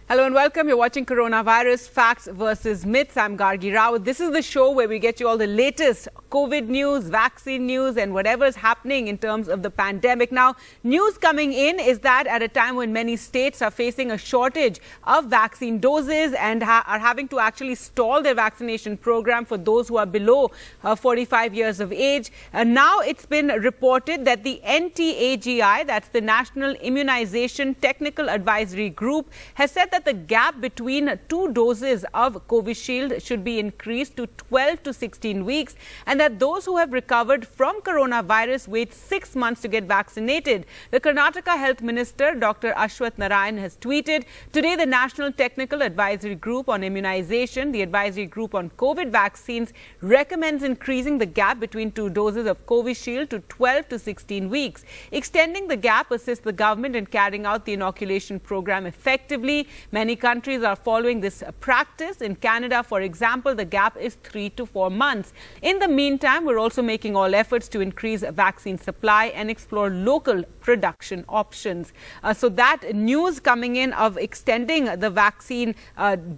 Hello and welcome. You're watching Coronavirus Facts versus Myths. I'm Gargi Rao. This is the show where we get you all the latest COVID news, vaccine news and whatever is happening in terms of the pandemic. Now, news coming in is that at a time when many states are facing a shortage of vaccine doses and are having to actually stall their vaccination program for those who are below 45 years of age. Now it's been reported that the NTAGI, that's the National Immunization Technical Advisory Group, has said that the gap between two doses of Covishield should be increased to 12 to 16 weeks and that those who have recovered from coronavirus wait 6 months to get vaccinated. The Karnataka Health Minister, Dr. Ashwath-narayan, has tweeted, today the National Technical Advisory Group on Immunization, the Advisory Group on COVID vaccines, recommends increasing the gap between two doses of Covishield to 12 to 16 weeks. Extending the gap assists the government in carrying out the inoculation program effectively. Many countries are following this practice. In Canada, for example, the gap is 3 to 4 months. In the meantime, we're also making all efforts to increase vaccine supply and explore local production options. So that news coming in of extending the vaccine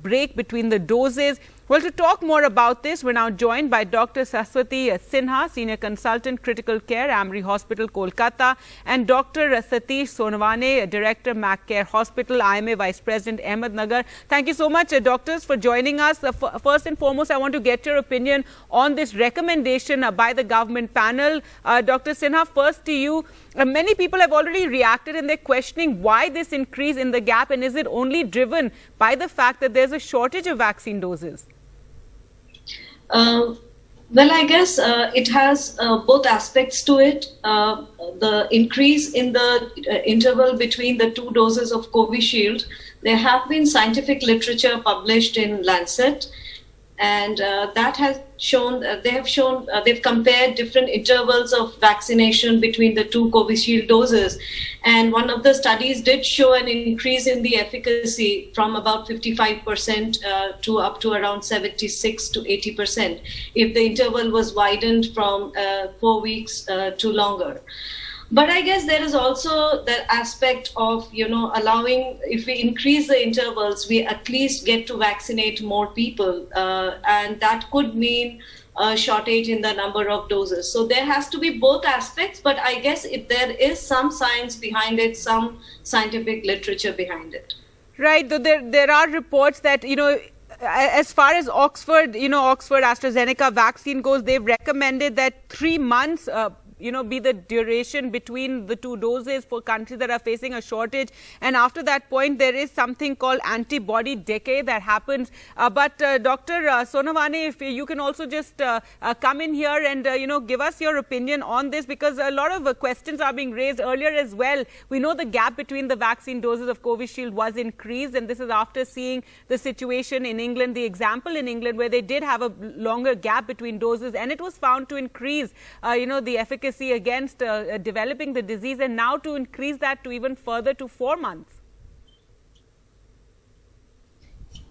break between the doses. Well, to talk more about this, we're now joined by Dr. Saswati Sinha, Senior Consultant, Critical Care, Amri Hospital, Kolkata, and Dr. Satish Sonawane, Director, Mac Care Hospital, IMA Vice President, Ahmednagar. Thank you so much, doctors, for joining us. First and foremost, I want to get your opinion on this recommendation by the government panel. Dr. Sinha, first to you. Many people have already reacted and they're questioning why this increase in the gap, and is it only driven by the fact that there's a shortage of vaccine doses? Well, I guess it has both aspects to it. The increase in the interval between the two doses of Covishield, there have been scientific literature published in Lancet, and that has shown, they've compared different intervals of vaccination between the two Covishield doses. And one of the studies did show an increase in the efficacy from about 55% to up to around 76 to 80% if the interval was widened from 4 weeks to longer. But I guess there is also the aspect of, allowing, if we increase the intervals, we at least get to vaccinate more people. And that could mean a shortage in the number of doses. So there has to be both aspects, but I guess there is some science behind it, some scientific literature behind it. Right. There are reports that, as far as Oxford AstraZeneca vaccine goes, they've recommended that 3 months be the duration between the two doses for countries that are facing a shortage. And after that point, there is something called antibody decay that happens. But Dr. Sonawane, if you can also just come in here and, give us your opinion on this, because a lot of questions are being raised earlier as well. We know the gap between the vaccine doses of Covishield was increased, and this is after seeing the situation in England, the example in England where they did have a longer gap between doses, and it was found to increase, the efficacy against developing the disease, and now to increase that to even further to 4 months.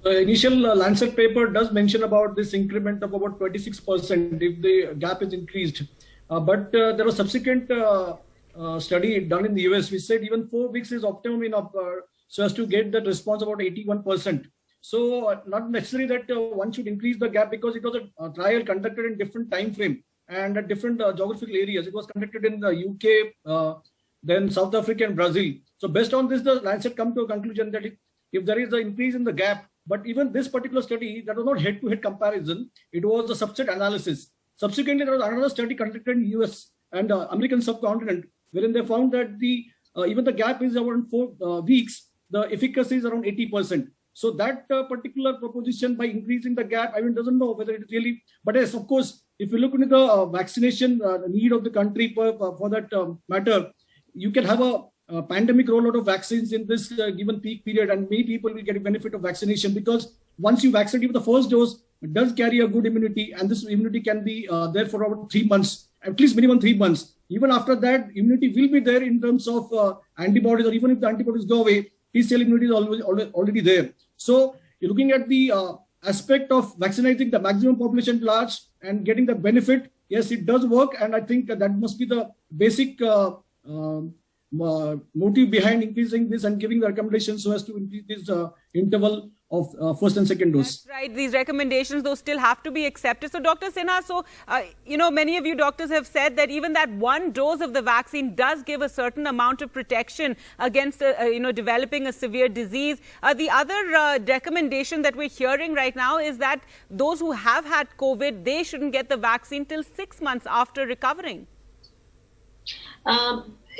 The initial Lancet paper does mention about this increment of about 26% if the gap is increased. But there was subsequent study done in the US which said even 4 weeks is optimum enough so as to get that response about 81%. So not necessary that one should increase the gap, because it was a trial conducted in different time frame and at different geographical areas. It was conducted in the UK, then South Africa and Brazil. So based on this, the Lancet come to a conclusion that if there is an increase in the gap, but even this particular study, that was not head-to-head comparison, it was a subset analysis. Subsequently, there was another study conducted in US and American subcontinent, wherein they found that even the gap is around 4 weeks, the efficacy is around 80%. So that particular proposition, by increasing the gap, doesn't know whether it really, but yes, of course, if you look into the vaccination need of the country for that matter, you can have a pandemic rollout of vaccines in this given peak period, and many people will get a benefit of vaccination, because once you vaccinate with the first dose, it does carry a good immunity, and this immunity can be there for about 3 months, at least minimum 3 months. Even after that, immunity will be there in terms of antibodies, or even if the antibodies go away, T-cell immunity is already there. So you're looking at the aspect of vaccinating the maximum population large and getting the benefit. Yes, it does work, and I think that must be the basic motive behind increasing this and giving the recommendations so as to increase this interval of first and second dose. That's right. These recommendations, though, still have to be accepted. So, Dr. Sinha, many of you doctors have said that even that one dose of the vaccine does give a certain amount of protection against, developing a severe disease. The other recommendation that we're hearing right now is that those who have had COVID, they shouldn't get the vaccine till 6 months after recovering.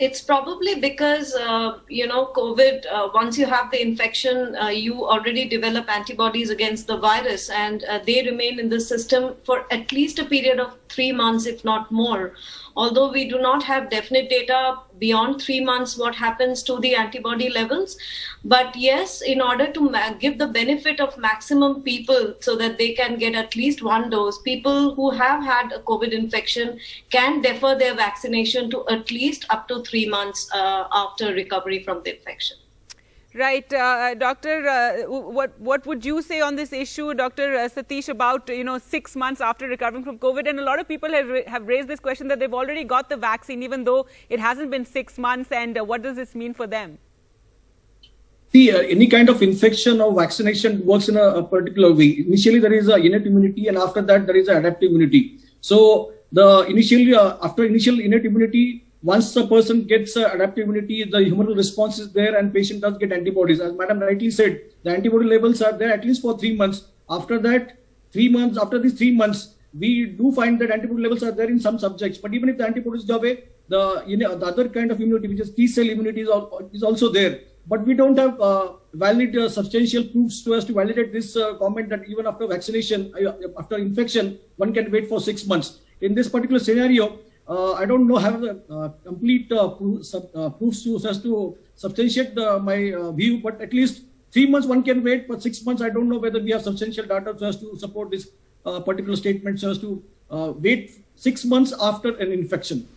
It's probably because, COVID, once you have the infection, you already develop antibodies against the virus, and they remain in the system for at least a period of 3 months, if not more. Although we do not have definite data beyond 3 months what happens to the antibody levels. But yes, in order to give the benefit of maximum people so that they can get at least one dose, people who have had a COVID infection can defer their vaccination to at least up to 3 months after recovery from the infection. Right. Doctor, what would you say on this issue, Dr. Satish, about, 6 months after recovering from COVID? And a lot of people have raised this question that they've already got the vaccine, even though it hasn't been 6 months. And what does this mean for them? See, any kind of infection or vaccination works in a particular way. Initially, there is a innate immunity, and after that, there is an adaptive immunity. So, after initial innate immunity, once a person gets adaptive immunity, the humoral response is there and patient does get antibodies. As Madam rightly said, the antibody levels are there at least for 3 months. After that, 3 months, after these 3 months, we do find that antibody levels are there in some subjects. But even if the antibodies go away, the other kind of immunity, which is T-cell immunity, is also there. But we don't have valid substantial proofs to us to validate this comment that even after vaccination, after infection, one can wait for 6 months. In this particular scenario, I don't know have the complete proofs to substantiate my view, but at least 3 months one can wait, but 6 months I don't know whether we have substantial data so as to support this particular statement so as to wait 6 months after an infection.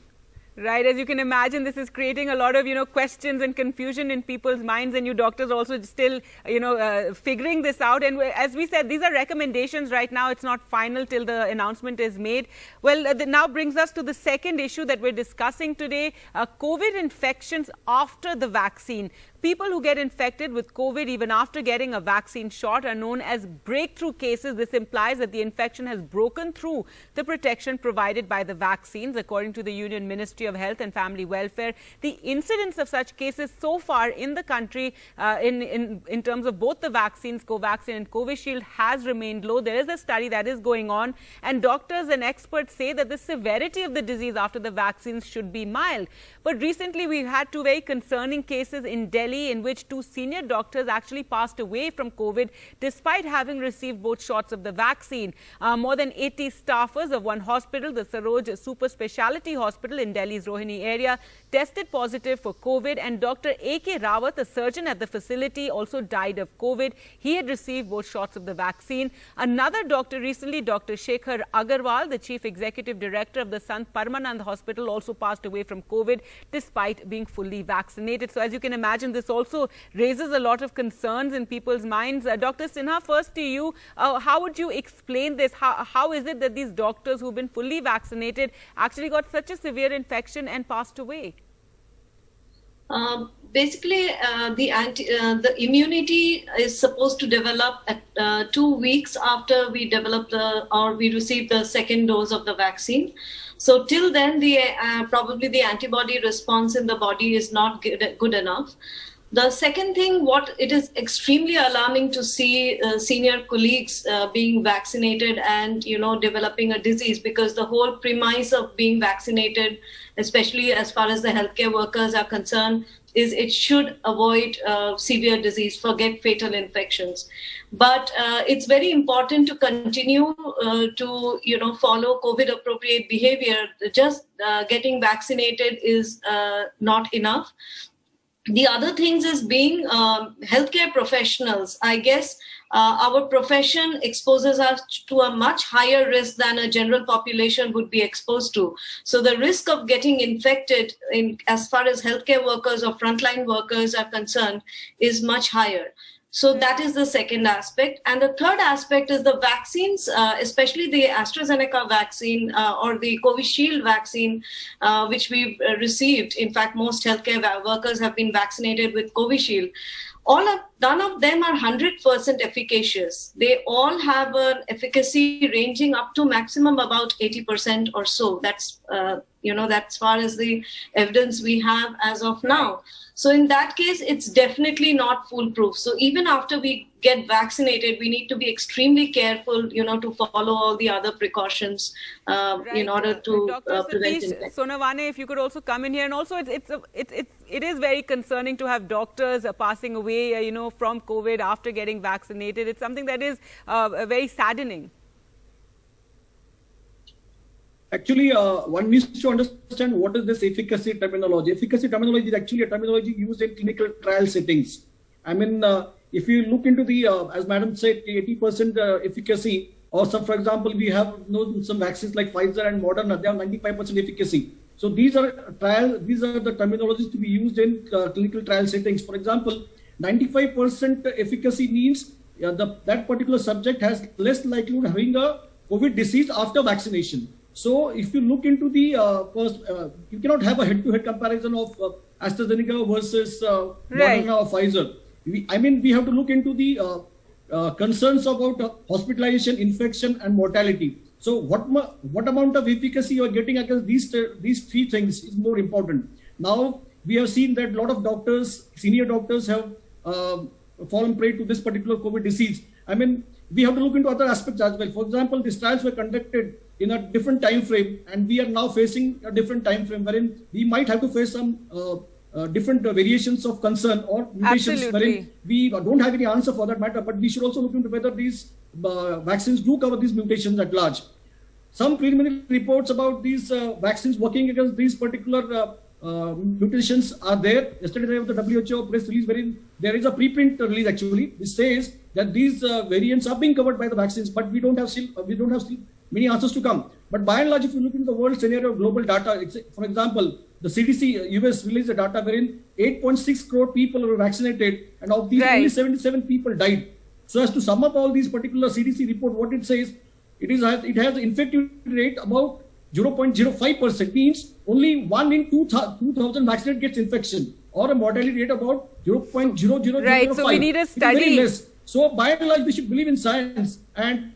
Right. As you can imagine, this is creating a lot of, questions and confusion in people's minds, and you doctors also still, figuring this out. And as we said, these are recommendations right now. It's not final till the announcement is made. Well, that now brings us to the second issue that we're discussing today, COVID infections after the vaccine. People who get infected with COVID even after getting a vaccine shot are known as breakthrough cases. This implies that the infection has broken through the protection provided by the vaccines. According to the Union Ministry of Health and Family Welfare, the incidence of such cases so far in the country in terms of both the vaccines, Covaxin and Covishield, has remained low. There is a study that is going on, and doctors and experts say that the severity of the disease after the vaccines should be mild. But recently we've had two very concerning cases in Delhi in which two senior doctors actually passed away from COVID despite having received both shots of the vaccine. More than 80 staffers of one hospital, the Saroj Super Speciality Hospital in Delhi's Rohini area, tested positive for COVID, and Dr. A.K. Rawat, a surgeon at the facility, also died of COVID. He had received both shots of the vaccine. Another doctor recently, Dr. Shekhar Agarwal, the chief executive director of the Sant Paramanand Hospital, also passed away from COVID despite being fully vaccinated. So as you can imagine, this also raises a lot of concerns in people's minds. Dr. Sinha, first to you, how would you explain this? How is it that these doctors who've been fully vaccinated actually got such a severe infection and passed away? Basically, the immunity is supposed to develop at 2 weeks after we receive the second dose of the vaccine. So till then, probably the antibody response in the body is not good enough. The second thing, it is extremely alarming to see senior colleagues being vaccinated and, developing a disease, because the whole premise of being vaccinated, especially as far as the healthcare workers are concerned, is it should avoid severe disease, forget fatal infections. But it's very important to continue to, follow COVID appropriate behavior. Just getting vaccinated is not enough. The other things is being healthcare professionals. I guess our profession exposes us to a much higher risk than a general population would be exposed to. So the risk of getting infected as far as healthcare workers or frontline workers are concerned is much higher. So that is the second aspect. And the third aspect is the vaccines, especially the AstraZeneca vaccine or the Covishield vaccine, which we've received. In fact, most healthcare workers have been vaccinated with Covishield. None of them are 100% efficacious. They all have an efficacy ranging up to maximum about 80% or so. That's, that's as far as the evidence we have as of now. So in that case, it's definitely not foolproof. So even after we get vaccinated, we need to be extremely careful, to follow all the other precautions in order to prevent infection. Sonavane, if you could also come in here, and also it is very concerning to have doctors passing away, from COVID after getting vaccinated. It's something that is very saddening. Actually, one needs to understand what is this efficacy terminology. Efficacy terminology is actually a terminology used in clinical trial settings. I mean, if you look into the, as Madam said, 80% efficacy, or some, for example, we have some vaccines like Pfizer and Moderna, they have 95% efficacy. So these are the terminologies to be used in clinical trial settings. For example, 95% efficacy means that particular subject has less likelihood of having a COVID disease after vaccination. So if you look into the you cannot have a head-to-head comparison of AstraZeneca versus Moderna or Pfizer. We have to look into the concerns about hospitalization, infection, and mortality. So what amount of efficacy you are getting against these three things is more important. Now we have seen that a lot of doctors, senior doctors, have fallen prey to this particular COVID disease. We have to look into other aspects as well. For example, these trials were conducted in a different time frame, and we are now facing a different time frame wherein we might have to face some different variations of concern or mutations. Absolutely. Wherein we don't have any answer for that matter, but we should also look into whether these vaccines do cover these mutations at large. Some preliminary reports about these vaccines working against these particular mutations are there. Yesterday there was the WHO press release wherein there is a preprint release actually which says that these variants are being covered by the vaccines, but we don't have still many answers to come. But by and large, if you look into the world scenario, global data, for example, the CDC US released the data wherein 8.6 crore people were vaccinated, and of these only 77 people died. So as to sum up all these particular CDC report, what it says, it has infective rate about 0.05%, means only 1 in 2,000 vaccinated gets infection, or a mortality rate about 0.0005. Right, so we need a study. Very less. So by and large, we should believe in science, and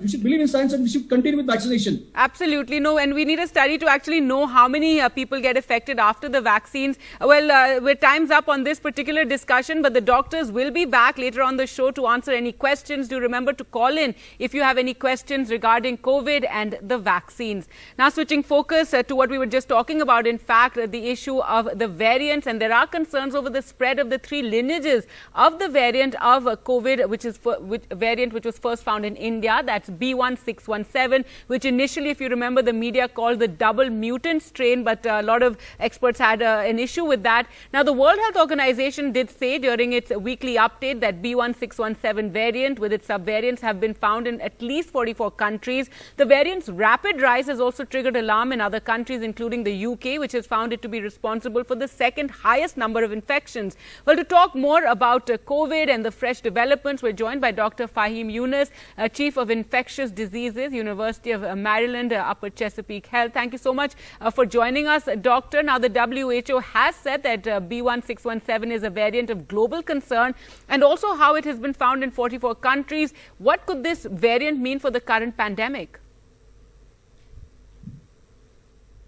we should believe in science, and we should continue with vaccination. Absolutely. No, and we need a study to actually know how many people get affected after the vaccines. Well, time's up on this particular discussion, but the doctors will be back later on the show to answer any questions. Do remember to call in if you have any questions regarding COVID and the vaccines. Now, switching focus to what we were just talking about, in fact, the issue of the variants, and there are concerns over the spread of the three lineages of the variant of COVID, which was first found in India. That's B1617, which initially, if you remember, the media called the double mutant strain, but a lot of experts had an issue with that. Now, the World Health Organization did say during its weekly update that B1617 variant with its subvariants have been found in at least 44 countries. The variant's rapid rise has also triggered alarm in other countries, including the UK, which has found it to be responsible for the second highest number of infections. Well, to talk more about COVID and the fresh developments, we're joined by Dr. Fahim Yunus, Chief of Infectious Diseases, University of Maryland, Upper Chesapeake Health. Thank you so much for joining us, Doctor. Now, the WHO has said that B1617 is a variant of global concern, and also how it has been found in 44 countries. What could this variant mean for the current pandemic?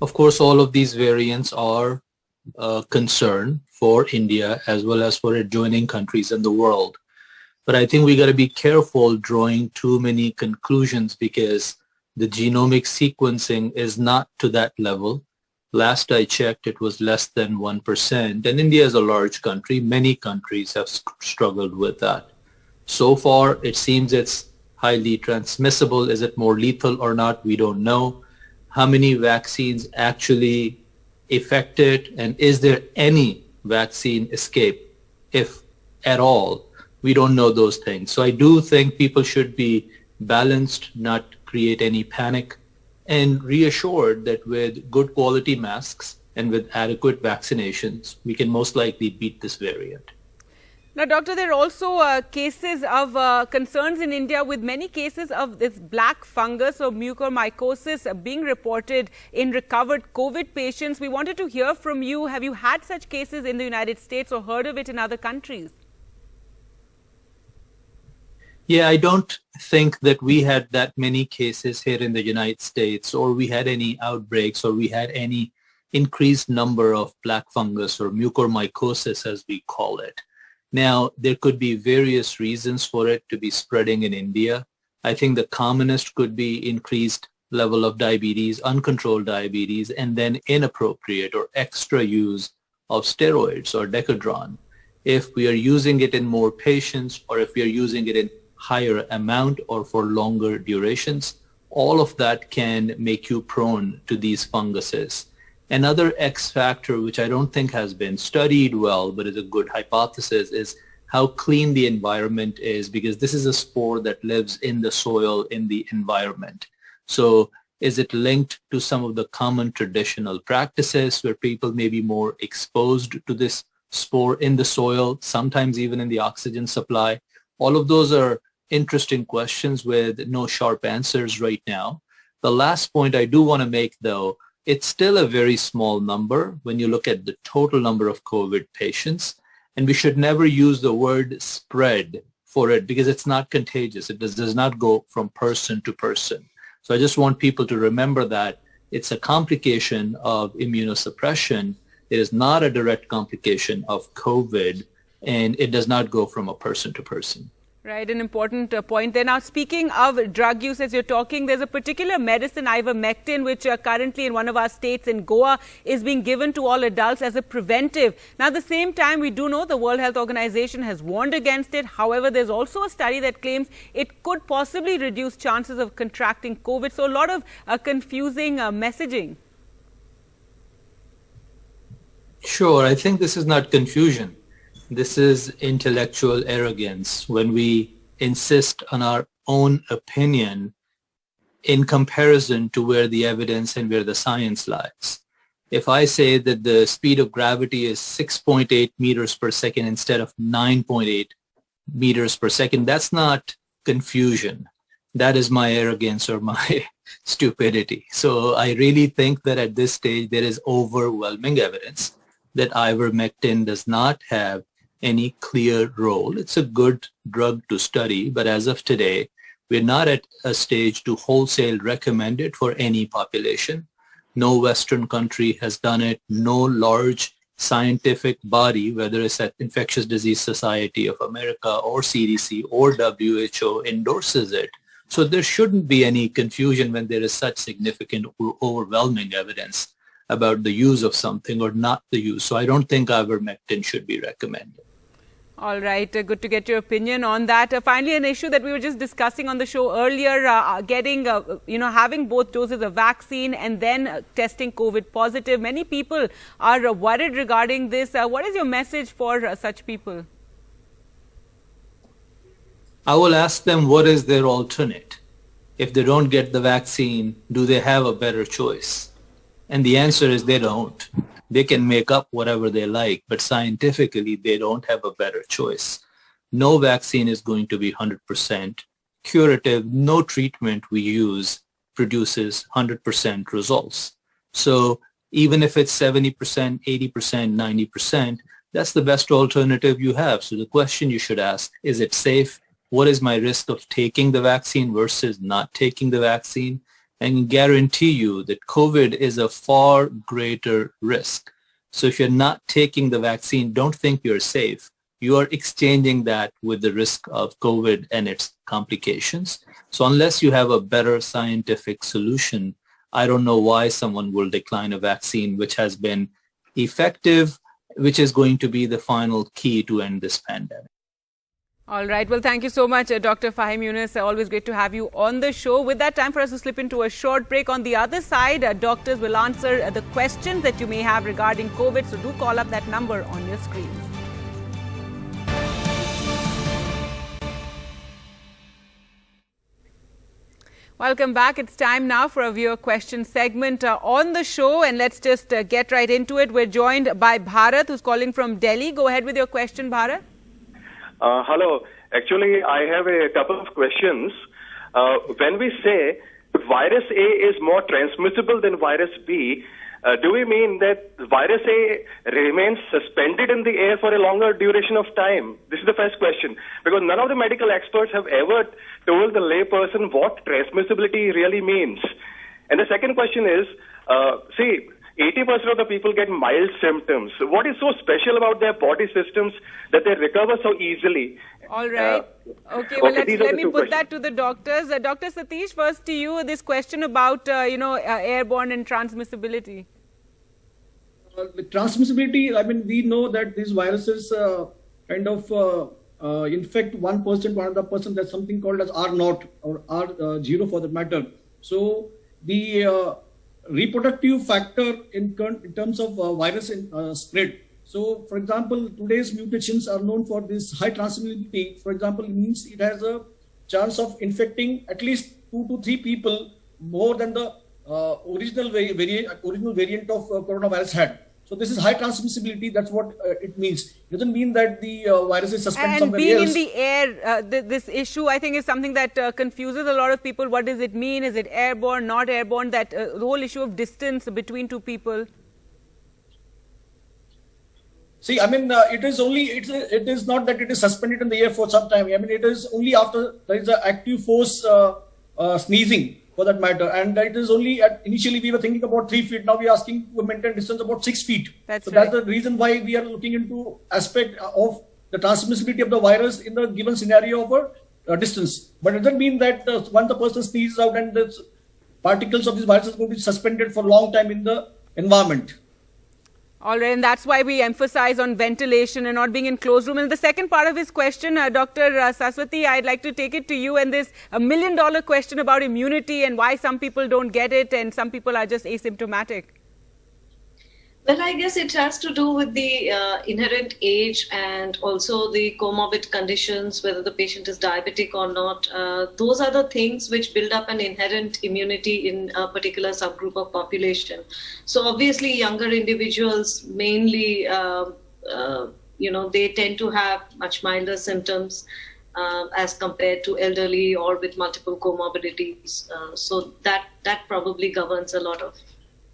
Of course, all of these variants are a concern for India as well as for adjoining countries in the world. But I think we got to be careful drawing too many conclusions because the genomic sequencing is not to that level. Last I checked, it was less than 1%. And India is a large country. Many countries have struggled with that. So far, it seems it's highly transmissible. Is it more lethal or not? We don't know. How many vaccines actually affect it? And is there any vaccine escape, if at all? We don't know those things. So I do think people should be balanced, not create any panic, and reassured that with good quality masks and with adequate vaccinations, we can most likely beat this variant. Now, Doctor, there are also cases of concerns in India with many cases of this black fungus or mucormycosis being reported in recovered COVID patients. We wanted to hear from you. Have you had such cases in the United States or heard of it in other countries? Yeah, I don't think that we had that many cases here in the United States, or we had any outbreaks, or we had any increased number of black fungus or mucormycosis, as we call it. Now, there could be various reasons for it to be spreading in India. I think the commonest could be increased level of diabetes, uncontrolled diabetes, and then inappropriate or extra use of steroids or Decadron. If we are using it in more patients, or if we are using it in higher amount or for longer durations, all of that can make you prone to these funguses. Another X factor, which I don't think has been studied well, but is a good hypothesis, is how clean the environment is, because this is a spore that lives in the soil, in the environment. So is it linked to some of the common traditional practices where people may be more exposed to this spore in the soil, sometimes even in the oxygen supply? All of those are interesting questions with no sharp answers right now. The last point I do want to make, though, it's still a very small number when you look at the total number of COVID patients, and we should never use the word spread for it because it's not contagious. It does not go from person to person. So I just want people to remember that it's a complication of immunosuppression. It is not a direct complication of COVID, and it does not go from a person to person. Right, an important point there. Now, speaking of drug use, as you're talking, there's a particular medicine, ivermectin, which currently in one of our states in Goa is being given to all adults as a preventive. Now, at the same time, we do know the World Health Organization has warned against it. However, there's also a study that claims it could possibly reduce chances of contracting COVID. So a lot of confusing messaging. Sure, I think this is not confusion. This is intellectual arrogance when we insist on our own opinion in comparison to where the evidence and where the science lies. If I say that the speed of gravity is 6.8 meters per second instead of 9.8 meters per second, that's not confusion. That is my arrogance or my stupidity. So I really think that at this stage there is overwhelming evidence that ivermectin does not have any clear role. It's a good drug to study, but as of today, we're not at a stage to wholesale recommend it for any population. No Western country has done it. No large scientific body, whether it's at Infectious Disease Society of America or CDC or WHO, endorses it. So there shouldn't be any confusion when there is such significant or overwhelming evidence about the use of something or not the use. So I don't think ivermectin should be recommended. All right. Good to get your opinion on that. Finally, an issue that we were just discussing on the show earlier, having both doses of vaccine and then testing COVID positive. Many people are worried regarding this. What is your message for such people? I will ask them, what is their alternate? If they don't get the vaccine, do they have a better choice? And the answer is they don't. They can make up whatever they like, but scientifically, they don't have a better choice. No vaccine is going to be 100% curative. No treatment we use produces 100% results. So even if it's 70%, 80%, 90%, that's the best alternative you have. So the question you should ask, is it safe? What is my risk of taking the vaccine versus not taking the vaccine? And guarantee you that COVID is a far greater risk. So if you're not taking the vaccine, don't think you're safe. You are exchanging that with the risk of COVID and its complications. So unless you have a better scientific solution, I don't know why someone will decline a vaccine which has been effective, which is going to be the final key to end this pandemic. All right. Well, thank you so much, Dr. Fahim Yunus. Always great to have you on the show. With that, time for us to slip into a short break. On the other side, doctors will answer the questions that you may have regarding COVID. So do call up that number on your screen. Welcome back. It's time now for a viewer question segment on the show. And let's just get right into it. We're joined by Bharat, who's calling from Delhi. Go ahead with your question, Bharat. Hello. Actually, I have a couple of questions. When we say virus A is more transmissible than virus B, do we mean that virus A remains suspended in the air for a longer duration of time? This is the first question. Because none of the medical experts have ever told the layperson what transmissibility really means. And the second question is, 80% of the people get mild symptoms. What is so special about their body systems that they recover so easily? All right. Okay, well, let me put that to the doctors. Dr. Satish, first to you, this question about, airborne and transmissibility. The transmissibility, I mean, we know that these viruses infect one person to another person. There's something called as R0 or R0 for that matter. So the reproductive factor in terms of virus spread. So, for example, today's mutations are known for this high transmissibility. For example, it means it has a chance of infecting at least 2 to 3 people more than the original variant of coronavirus had. So this is high transmissibility. That's what it means. It doesn't mean that the virus is suspended somewhere else. And being in the air, this issue, I think, is something that confuses a lot of people. What does it mean? Is it airborne, not airborne? That the whole issue of distance between 2 people. See, I mean, it is not that it is suspended in the air for some time. I mean, it is only after there is an active force sneezing, for that matter. And it is only initially we were thinking about 3 feet. Now we are asking to maintain distance about 6 feet. That's the reason why we are looking into aspect of the transmissibility of the virus in the given scenario of a distance. But it doesn't mean that once the person sneezes out and the particles of this virus is going to be suspended for a long time in the environment. All right, and that's why we emphasize on ventilation and not being in closed room. And the second part of his question, Dr. Saswati, I'd like to take it to you. And this $1 million question about immunity and why some people don't get it and some people are just asymptomatic. Well, I guess it has to do with the inherent age and also the comorbid conditions, whether the patient is diabetic or not. Those are the things which build up an inherent immunity in a particular subgroup of population. So obviously younger individuals mainly, they tend to have much milder symptoms as compared to elderly or with multiple comorbidities. So that probably governs a lot of.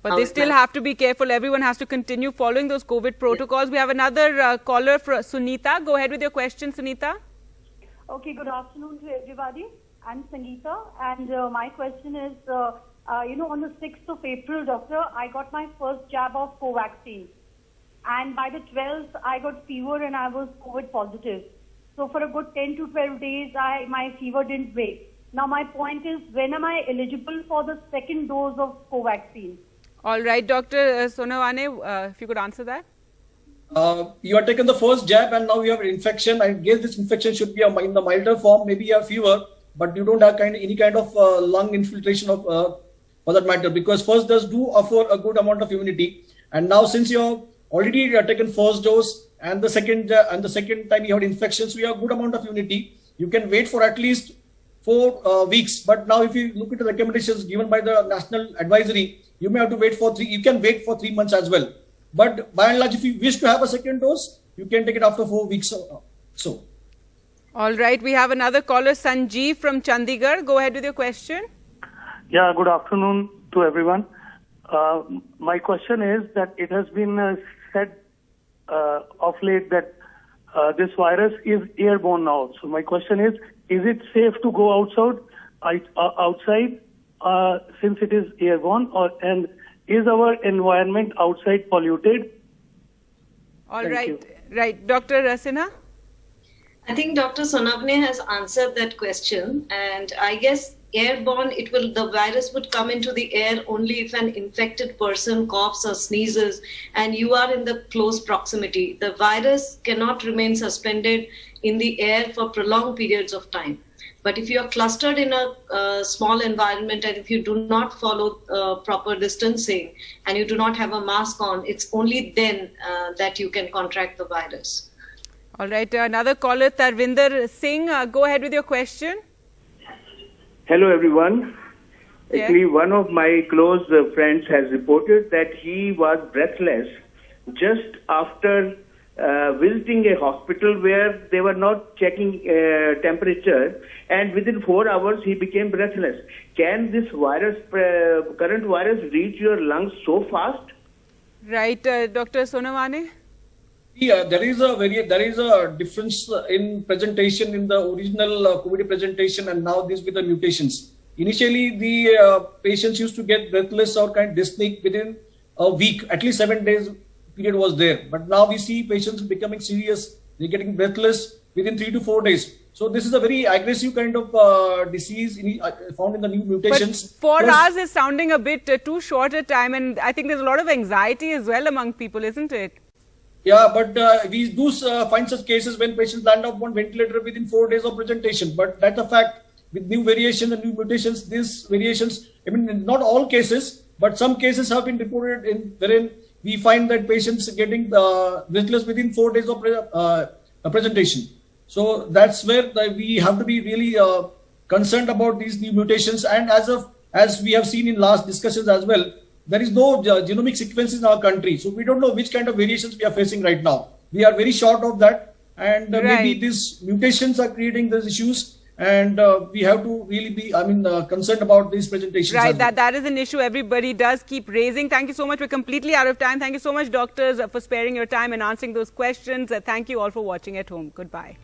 But they still have to be careful. Everyone has to continue following those COVID protocols. Yeah. We have another caller for Sunita. Go ahead with your question, Sunita. Okay, good afternoon to everybody. I'm Sangeeta, and my question is, on the 6th of April, doctor, I got my first jab of Covaxin. And by the 12th, I got fever and I was COVID positive. So for a good 10 to 12 days, my fever didn't break. Now my point is, when am I eligible for the second dose of Covaxin? All right, Dr. Sonawane, if you could answer that. You are taken the first jab and now you have infection. I guess this infection should be in the milder form. Maybe you have fever, but you don't have any kind of lung infiltration for that matter, because first dose do offer a good amount of immunity. And now since you have already taken first dose and the second time you had infections, so you have good amount of immunity. You can wait for at least 4 weeks. But now if you look at the recommendations given by the National Advisory, you may have to wait for 3. You can wait for 3 months as well. But by and large, if you wish to have a second dose, you can take it after 4 weeks. So. All right. We have another caller, Sanjeev from Chandigarh. Go ahead with your question. Yeah. Good afternoon to everyone. My question is that it has been said of late that this virus is airborne now. So my question is it safe to go outside? Since it is airborne, and is our environment outside polluted? All right, right. Dr. Sinha? I think Dr. Sonavne has answered that question, and I guess airborne, the virus would come into the air only if an infected person coughs or sneezes and you are in the close proximity. The virus cannot remain suspended in the air for prolonged periods of time. But if you are clustered in a small environment and if you do not follow proper distancing and you do not have a mask on, it's only then that you can contract the virus. All right. Another caller, Tarvinder Singh. Go ahead with your question. Hello, everyone. Yeah. Actually, one of my close friends has reported that he was breathless just after visiting a hospital where they were not checking temperature, and within 4 hours he became breathless. Can this virus, current virus, reach your lungs so fast? Right, Dr. Sonavane? Yeah, there is a difference in presentation in the original COVID presentation and now this with the mutations. Initially, the patients used to get breathless or kind of dyspneic within a week, at least 7 days period was there. But now we see patients becoming serious, they're getting breathless within 3 to 4 days. So this is a very aggressive kind of disease found in the new mutations. But 4 hours is sounding a bit too short a time, and I think there's a lot of anxiety as well among people, isn't it? Yeah, but we do find such cases when patients land up on ventilator within 4 days of presentation. But that's a fact. With new variation and new mutations, these variations, I mean, in not all cases, but some cases have been reported in wherein we find that patients getting breathless within 4 days of presentation. So that's where we have to be really concerned about these new mutations. And as we have seen in last discussions as well, there is no genomic sequences in our country. So we don't know which kind of variations we are facing right now. We are very short of that. And maybe these mutations are creating these issues. And we have to really be, concerned about these presentations. Right, that is an issue everybody does keep raising. Thank you so much. We're completely out of time. Thank you so much, doctors, for sparing your time and answering those questions. Thank you all for watching at home. Goodbye.